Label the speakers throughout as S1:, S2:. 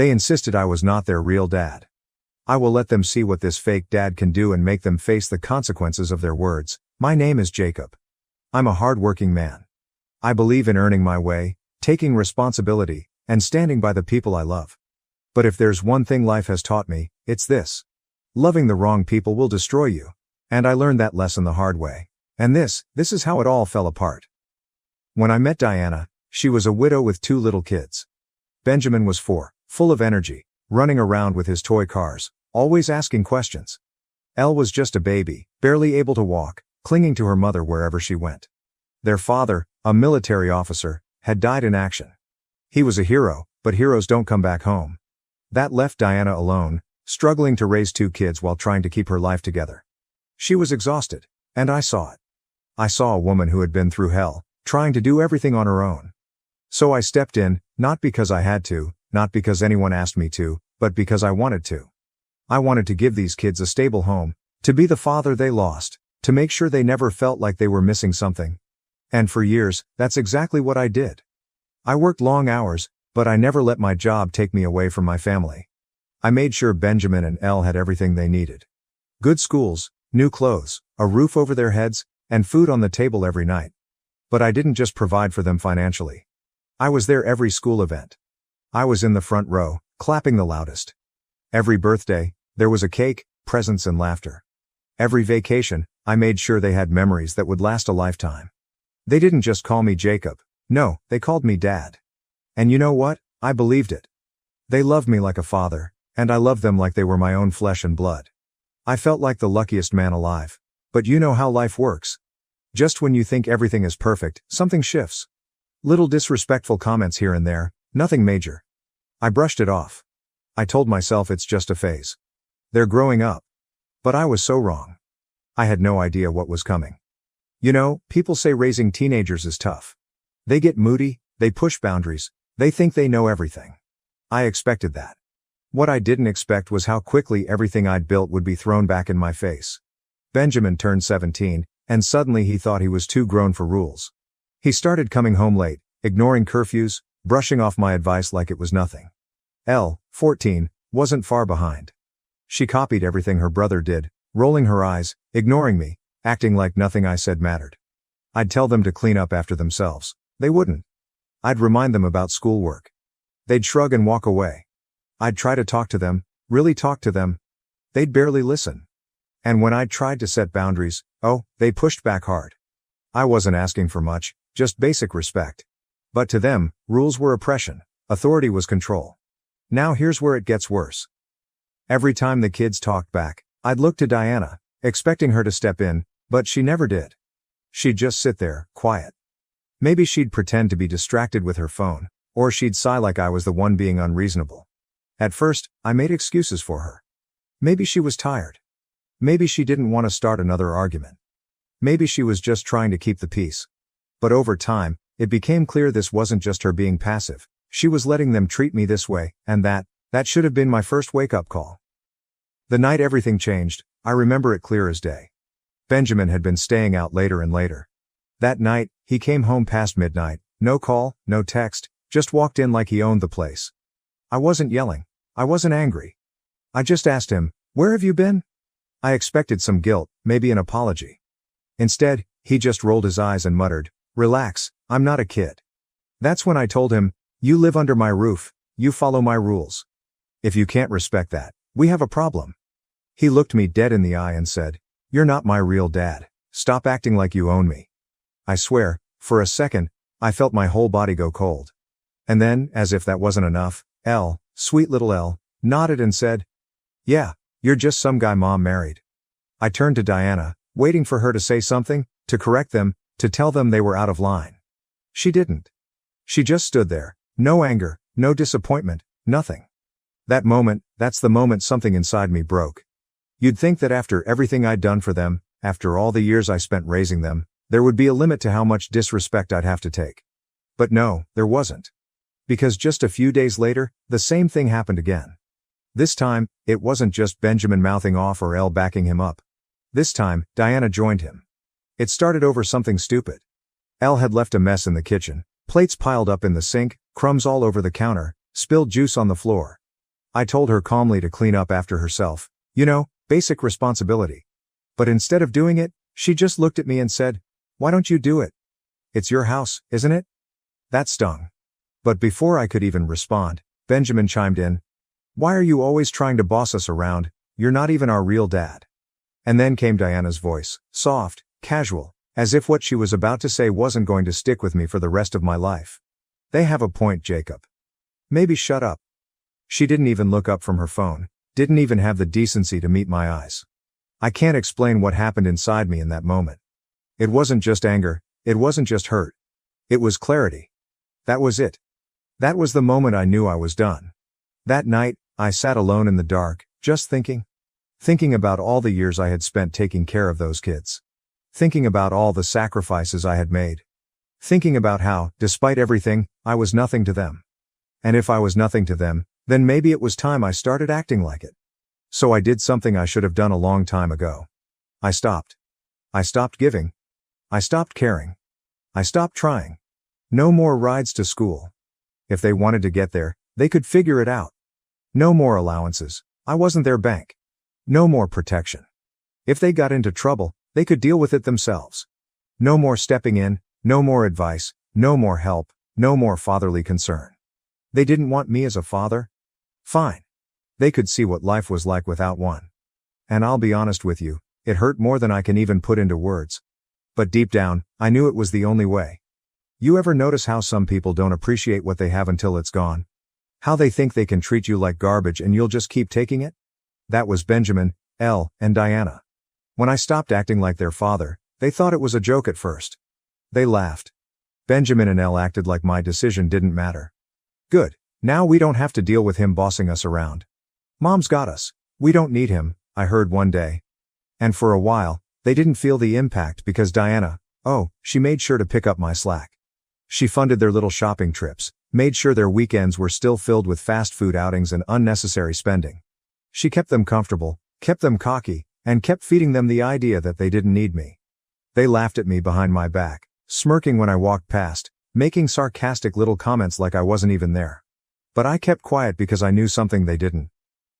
S1: They insisted I was not their real dad. I will let them see what this fake dad can do and make them face the consequences of their words. My name is Jacob. I'm a hard-working man. I believe in earning my way, taking responsibility, and standing by the people I love. But if there's one thing life has taught me, it's this. Loving the wrong people will destroy you. And I learned that lesson the hard way. And this is how it all fell apart. When I met Diana, she was a widow with 2 little kids. Benjamin was 4, full of energy, running around with his toy cars, always asking questions. Elle was just a baby, barely able to walk, clinging to her mother wherever she went. Their father, a military officer, had died in action. He was a hero, but heroes don't come back home. That left Diana alone, struggling to raise 2 kids while trying to keep her life together. She was exhausted, and I saw it. I saw a woman who had been through hell, trying to do everything on her own. So I stepped in, not because I had to, not because anyone asked me to, but because I wanted to. I wanted to give these kids a stable home, to be the father they lost, to make sure they never felt like they were missing something. And for years, that's exactly what I did. I worked long hours, but I never let my job take me away from my family. I made sure Benjamin and Elle had everything they needed. Good schools, new clothes, a roof over their heads, and food on the table every night. But I didn't just provide for them financially. I was there every school event. I was in the front row, clapping the loudest. Every birthday, there was a cake, presents and laughter. Every vacation, I made sure they had memories that would last a lifetime. They didn't just call me Jacob. No, they called me Dad. And you know what? I believed it. They loved me like a father, and I loved them like they were my own flesh and blood. I felt like the luckiest man alive. But you know how life works. Just when you think everything is perfect, something shifts. Little disrespectful comments here and there, nothing major. I brushed it off. I told myself it's just a phase. They're growing up. But I was so wrong. I had no idea what was coming. You know, people say raising teenagers is tough. They get moody, they push boundaries, they think they know everything. I expected that. What I didn't expect was how quickly everything I'd built would be thrown back in my face. Benjamin turned 17, and suddenly he thought he was too grown for rules. He started coming home late, ignoring curfews, brushing off my advice like it was nothing. Elle, 14, wasn't far behind. She copied everything her brother did, rolling her eyes, ignoring me, acting like nothing I said mattered. I'd tell them to clean up after themselves. They wouldn't. I'd remind them about schoolwork. They'd shrug and walk away. I'd try to talk to them, really talk to them. They'd barely listen. And when I'd tried to set boundaries, they pushed back hard. I wasn't asking for much, just basic respect. But to them, rules were oppression, authority was control. Now here's where it gets worse. Every time the kids talked back, I'd look to Diana, expecting her to step in, but she never did. She'd just sit there, quiet. Maybe she'd pretend to be distracted with her phone, or she'd sigh like I was the one being unreasonable. At first, I made excuses for her. Maybe she was tired. Maybe she didn't want to start another argument. Maybe she was just trying to keep the peace. But over time, it became clear this wasn't just her being passive. She was letting them treat me this way, and that should have been my first wake-up call. The night everything changed, I remember it clear as day. Benjamin had been staying out later and later. That night, he came home past midnight, no call, no text, just walked in like he owned the place. I wasn't yelling. I wasn't angry. I just asked him, "Where have you been?" I expected some guilt, maybe an apology. Instead, he just rolled his eyes and muttered, "Relax, I'm not a kid." That's when I told him, "You live under my roof, you follow my rules. If you can't respect that, we have a problem." He looked me dead in the eye and said, "You're not my real dad. Stop acting like you own me." I swear, for a second, I felt my whole body go cold. And then, as if that wasn't enough, Elle, sweet little Elle, nodded and said, "Yeah, you're just some guy mom married." I turned to Diana, waiting for her to say something, to correct them, to tell them they were out of line. She didn't. She just stood there, no anger, no disappointment, nothing. That's the moment something inside me broke. You'd think that after everything I'd done for them, after all the years I spent raising them, there would be a limit to how much disrespect I'd have to take. But no, there wasn't. Because just a few days later, the same thing happened again. This time, it wasn't just Benjamin mouthing off or Elle backing him up. This time, Diana joined him. It started over something stupid. Elle had left a mess in the kitchen, plates piled up in the sink, crumbs all over the counter, spilled juice on the floor, I told her calmly to clean up after herself. You know, basic responsibility. But instead of doing it, she just looked at me and said, "Why don't you do it? It's your house, isn't it?" That stung. But before I could even respond, Benjamin chimed in. "Why are you always trying to boss us around? You're not even our real dad." And then came Diana's voice, soft, casual, as if what she was about to say wasn't going to stick with me for the rest of my life. "They have a point, Jacob. Maybe shut up." She didn't even look up from her phone, didn't even have the decency to meet my eyes. I can't explain what happened inside me in that moment. It wasn't just anger, it wasn't just hurt. It was clarity. That was it. That was the moment I knew I was done. That night, I sat alone in the dark, just thinking. Thinking about all the years I had spent taking care of those kids. Thinking about all the sacrifices I had made. Thinking about how, despite everything, I was nothing to them. And if I was nothing to them, then maybe it was time I started acting like it. So I did something I should have done a long time ago. I stopped. I stopped giving. I stopped caring. I stopped trying. No more rides to school. If they wanted to get there, they could figure it out. No more allowances. I wasn't their bank. No more protection. If they got into trouble, they could deal with it themselves. No more stepping in, no more advice, no more help, no more fatherly concern. They didn't want me as a father? Fine. They could see what life was like without one. And I'll be honest with you, it hurt more than I can even put into words. But deep down, I knew it was the only way. You ever notice how some people don't appreciate what they have until it's gone? How they think they can treat you like garbage and you'll just keep taking it? That was Benjamin, Elle, and Diana. When I stopped acting like their father, they thought it was a joke at first. They laughed. Benjamin and Elle acted like my decision didn't matter. Good. Now we don't have to deal with him bossing us around. Mom's got us. We don't need him, I heard one day. And for a while, they didn't feel the impact because Diana, she made sure to pick up my slack. She funded their little shopping trips, made sure their weekends were still filled with fast food outings and unnecessary spending. She kept them comfortable, kept them cocky, and kept feeding them the idea that they didn't need me. They laughed at me behind my back, smirking when I walked past, making sarcastic little comments like I wasn't even there. But I kept quiet because I knew something they didn't.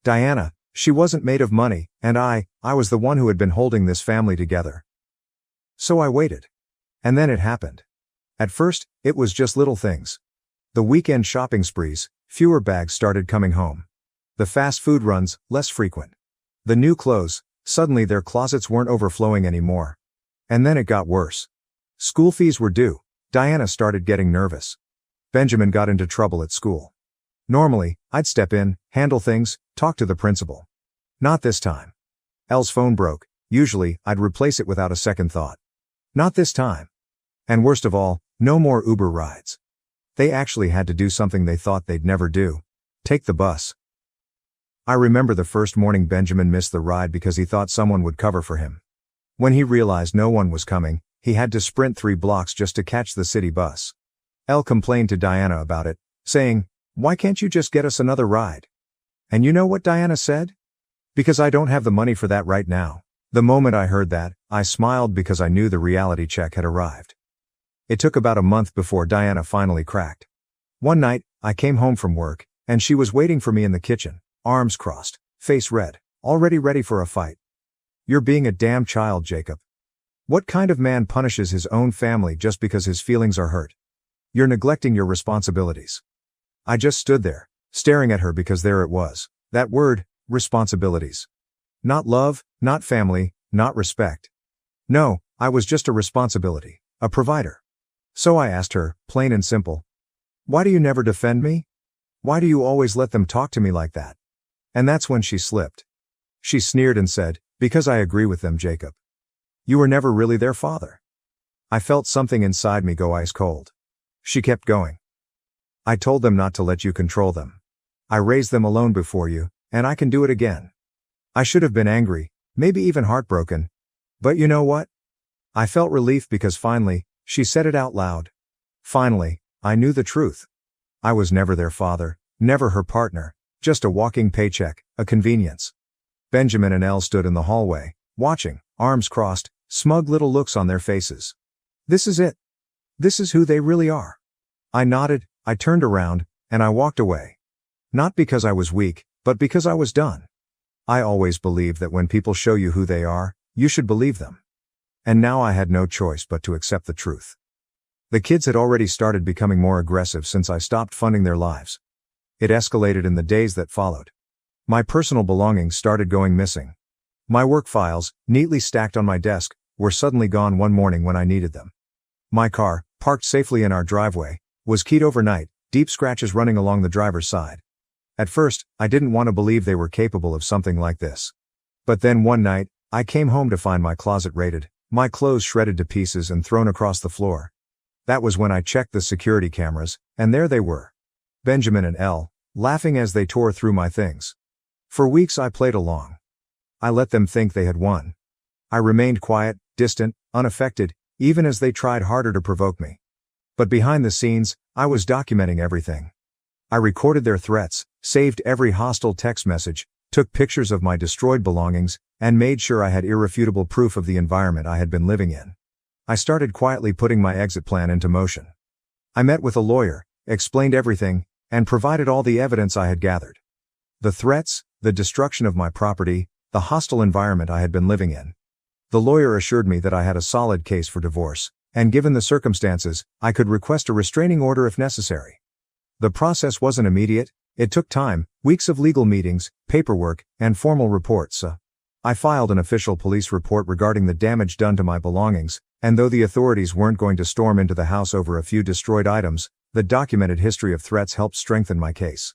S1: Diana, she wasn't made of money, and I was the one who had been holding this family together. So I waited. And then it happened. At first, it was just little things. The weekend shopping sprees, fewer bags started coming home. The fast food runs, less frequent. The new clothes, suddenly their closets weren't overflowing anymore. And then it got worse. School fees were due. Diana started getting nervous. Benjamin got into trouble at school. Normally, I'd step in, handle things, talk to the principal. Not this time. Elle's phone broke. Usually, I'd replace it without a second thought. Not this time. And worst of all, no more Uber rides. They actually had to do something they thought they'd never do. Take the bus. I remember the first morning Benjamin missed the ride because he thought someone would cover for him. When he realized no one was coming, he had to sprint 3 blocks just to catch the city bus. Elle complained to Diana about it, saying, "Why can't you just get us another ride?" And you know what Diana said? "Because I don't have the money for that right now." The moment I heard that, I smiled because I knew the reality check had arrived. It took about a month before Diana finally cracked. One night, I came home from work, and she was waiting for me in the kitchen, arms crossed, face red, already ready for a fight. "You're being a damn child, Jacob. What kind of man punishes his own family just because his feelings are hurt? You're neglecting your responsibilities." I just stood there, staring at her because there it was, that word, responsibilities. Not love, not family, not respect. No, I was just a responsibility, a provider. So I asked her, plain and simple, "Why do you never defend me? Why do you always let them talk to me like that?" And that's when she slipped. She sneered and said, "Because I agree with them, Jacob. You were never really their father." I felt something inside me go ice cold. She kept going. "I told them not to let you control them. I raised them alone before you, and I can do it again." I should have been angry, maybe even heartbroken. But you know what? I felt relief because finally, she said it out loud. Finally, I knew the truth. I was never their father, never her partner, just a walking paycheck, a convenience. Benjamin and Elle stood in the hallway, watching, arms crossed, smug little looks on their faces. This is it. This is who they really are. I nodded, I turned around, and I walked away. Not because I was weak, but because I was done. I always believed that when people show you who they are, you should believe them. And now I had no choice but to accept the truth. The kids had already started becoming more aggressive since I stopped funding their lives. It escalated in the days that followed. My personal belongings started going missing. My work files, neatly stacked on my desk, were suddenly gone one morning when I needed them. My car, parked safely in our driveway, was keyed overnight, deep scratches running along the driver's side. At first, I didn't want to believe they were capable of something like this. But then one night, I came home to find my closet raided, my clothes shredded to pieces and thrown across the floor. That was when I checked the security cameras, and there they were. Benjamin and Elle, laughing as they tore through my things. For weeks I played along. I let them think they had won. I remained quiet, distant, unaffected, even as they tried harder to provoke me. But behind the scenes, I was documenting everything. I recorded their threats, saved every hostile text message, took pictures of my destroyed belongings, and made sure I had irrefutable proof of the environment I had been living in. I started quietly putting my exit plan into motion. I met with a lawyer, explained everything, and provided all the evidence I had gathered. The threats, the destruction of my property, the hostile environment I had been living in. The lawyer assured me that I had a solid case for divorce, and given the circumstances, I could request a restraining order if necessary. The process wasn't immediate, it took time, weeks of legal meetings, paperwork, and formal reports. I filed an official police report regarding the damage done to my belongings, and though the authorities weren't going to storm into the house over a few destroyed items, the documented history of threats helped strengthen my case.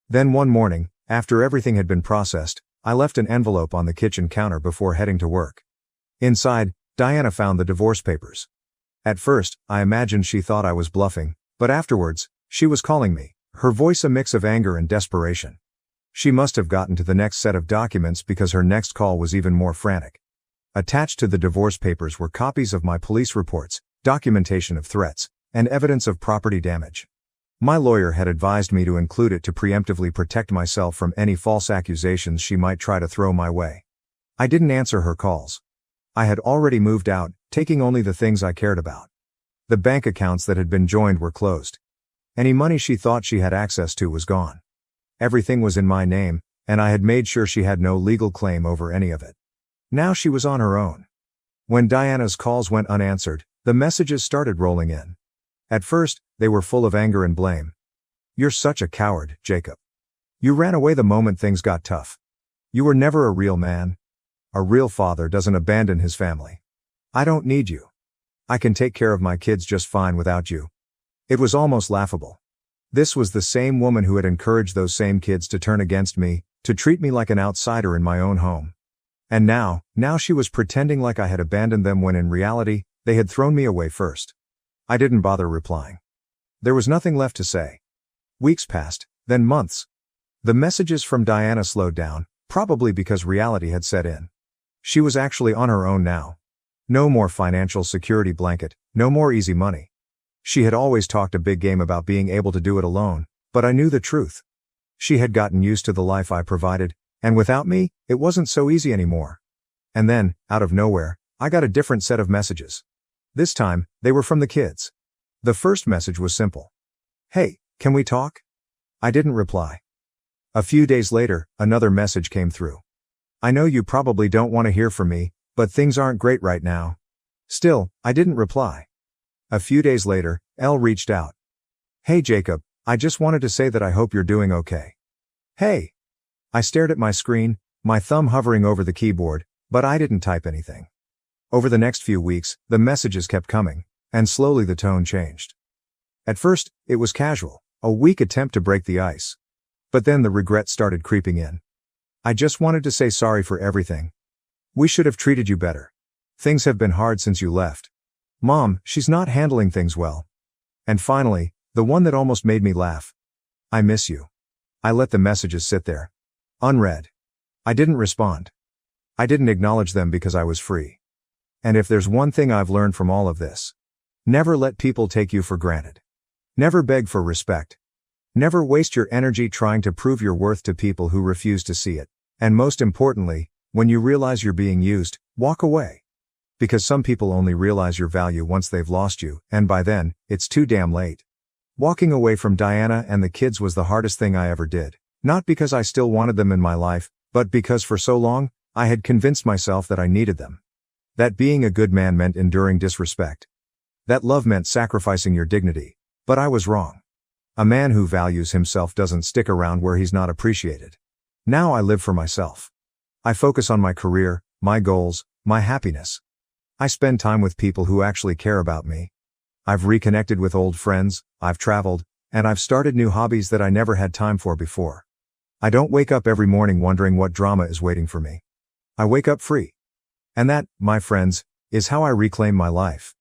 S1: Then one morning, after everything had been processed, I left an envelope on the kitchen counter before heading to work. Inside, Diana found the divorce papers. At first, I imagined she thought I was bluffing, but afterwards, she was calling me, her voice a mix of anger and desperation. She must have gotten to the next set of documents because her next call was even more frantic. Attached to the divorce papers were copies of my police reports, documentation of threats, and evidence of property damage. My lawyer had advised me to include it to preemptively protect myself from any false accusations she might try to throw my way. I didn't answer her calls. I had already moved out, taking only the things I cared about. The bank accounts that had been joined were closed. Any money she thought she had access to was gone. Everything was in my name, and I had made sure she had no legal claim over any of it. Now she was on her own. When Diana's calls went unanswered, the messages started rolling in. At first, they were full of anger and blame. "You're such a coward, Jacob. You ran away the moment things got tough. You were never a real man. A real father doesn't abandon his family. I don't need you. I can take care of my kids just fine without you." It was almost laughable. This was the same woman who had encouraged those same kids to turn against me, to treat me like an outsider in my own home. And now she was pretending like I had abandoned them when in reality, they had thrown me away first. I didn't bother replying. There was nothing left to say. Weeks passed, then months. The messages from Diana slowed down, probably because reality had set in. She was actually on her own now. No more financial security blanket, no more easy money. She had always talked a big game about being able to do it alone, but I knew the truth. She had gotten used to the life I provided, and without me, it wasn't so easy anymore. And then, out of nowhere, I got a different set of messages. This time, they were from the kids. The first message was simple. "Hey, can we talk?" I didn't reply. A few days later, another message came through. "I know you probably don't want to hear from me, but things aren't great right now." Still, I didn't reply. A few days later, Elle reached out. "Hey Jacob, I just wanted to say that I hope you're doing okay." "Hey." I stared at my screen, my thumb hovering over the keyboard, but I didn't type anything. Over the next few weeks, the messages kept coming, and slowly the tone changed. At first, it was casual, a weak attempt to break the ice. But then the regret started creeping in. "I just wanted to say sorry for everything. We should have treated you better. Things have been hard since you left. Mom, she's not handling things well." And finally, the one that almost made me laugh. "I miss you." I let the messages sit there. Unread. I didn't respond. I didn't acknowledge them because I was free. And if there's one thing I've learned from all of this, never let people take you for granted. Never beg for respect. Never waste your energy trying to prove your worth to people who refuse to see it. And most importantly, when you realize you're being used, walk away. Because some people only realize your value once they've lost you, and by then, it's too damn late. Walking away from Diana and the kids was the hardest thing I ever did. Not because I still wanted them in my life, but because for so long, I had convinced myself that I needed them. That being a good man meant enduring disrespect. That love meant sacrificing your dignity. But I was wrong. A man who values himself doesn't stick around where he's not appreciated. Now I live for myself. I focus on my career, my goals, my happiness. I spend time with people who actually care about me. I've reconnected with old friends, I've traveled, and I've started new hobbies that I never had time for before. I don't wake up every morning wondering what drama is waiting for me. I wake up free. And that, my friends, is how I reclaim my life.